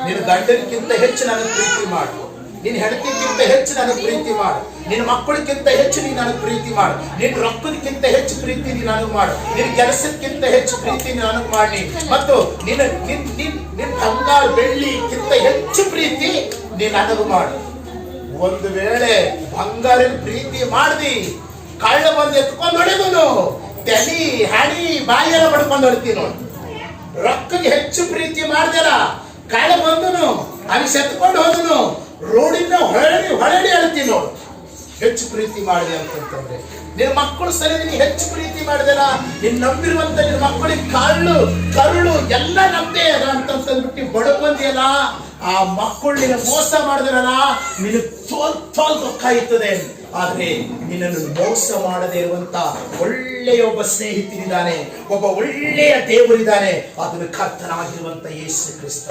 ನಿನ್ನ ಗಂಡನಿಗಿಂತ ಹೆಚ್ಚು ನನಗೆ ಪ್ರೀತಿ ಮಾಡು, ನಿನ್ನ ಹೆಂಡತಿಗಿಂತ ಹೆಚ್ಚು ನನಗೆ ಪ್ರೀತಿ ಮಾಡು, ನಿನ್ನ ಮಕ್ಕಳಿಗಿಂತ ಹೆಚ್ಚು ನೀನು ನನಗೆ ಪ್ರೀತಿ ಮಾಡು, ನಿನ್ನ ರೊಕ್ಕದಕ್ಕಿಂತ ಹೆಚ್ಚು ಪ್ರೀತಿ ನೀನು ನನಗೆ ಮಾಡು, ನಿನ್ನ ಕೆಲಸಕ್ಕಿಂತ ಹೆಚ್ಚು ಪ್ರೀತಿ ನೀನು ನನಗೆ ಮಾಡಿ, ಮತ್ತು ನಿನ್ನ ಬಂಗಾರ ಬೆಳ್ಳಿಗಿಂತ ಹೆಚ್ಚು ಪ್ರೀತಿ ನೀನು ನನಗೆ ಮಾಡು. ಒಂದು ವೇಳೆ ಬಂಗಾರದ ಪ್ರೀತಿ ಮಾಡ್ದಿ ಕಳ್ಳ ಬಂದು ಎತ್ಕೊಂಡು ಹೊಡೆದನು, ತಲೆ ಹಣಿ ಬಾಯಿಯೆಲ್ಲ ಬಡ್ಕೊಂಡು ಹೊಡ್ತೀನಿ ನೋಡು. ರೊಕ್ಕಗೆ ಹೆಚ್ಚು ಪ್ರೀತಿ ಮಾಡ್ದಲ್ಲ, ಕಳ್ಳ ಬಂದನು ಅಲ್ಲಿ ಸೆತ್ಕೊಂಡು ಹೋದನು, ರೋಡಿಂದ ಹೊರಡಿ ಹೇಳ್ತೀನಿ ನೋಡು. ಹೆಚ್ಚು ಪ್ರೀತಿ ಮಾಡಿದೆ ಅಂತಂದ್ರೆ ನಿನ್ನ ಮಕ್ಕಳು ಸರಿ ನೀನು ಹೆಚ್ಚು ಪ್ರೀತಿ ಮಾಡಿದೆಲ್ಲ, ನೀನ್ ನಂಬಿರುವಂತ ನಿನ್ನ ಮಕ್ಕಳಿಗೆ ಕರುಳು ಎಲ್ಲ ನಮ್ದೇ ಅದ ಅಂತಂದ್ಬಿಟ್ಟು ಬಡಬಂದಿಯಲ್ಲ, ಆ ಮಕ್ಕಳು ನಿನ್ನ ಮೋಸ ಮಾಡಿದ್ರಲ್ಲ, ನಿನಗೆ ತೋಲ್ ದುಃಖ ಇರ್ತದೆ. ಆದ್ರೆ ನಿನ್ನನ್ನು ಮೋಸ ಮಾಡದೇ ಇರುವಂತ ಒಳ್ಳೆಯ ಒಬ್ಬ ಸ್ನೇಹಿತನಿದ್ದಾನೆ, ಒಬ್ಬ ಒಳ್ಳೆಯ ದೇವರಿದ್ದಾನೆ, ಅದನ್ನು ಕರ್ತನಾಗಿರುವಂತ ಯೇಸು ಕ್ರಿಸ್ತ.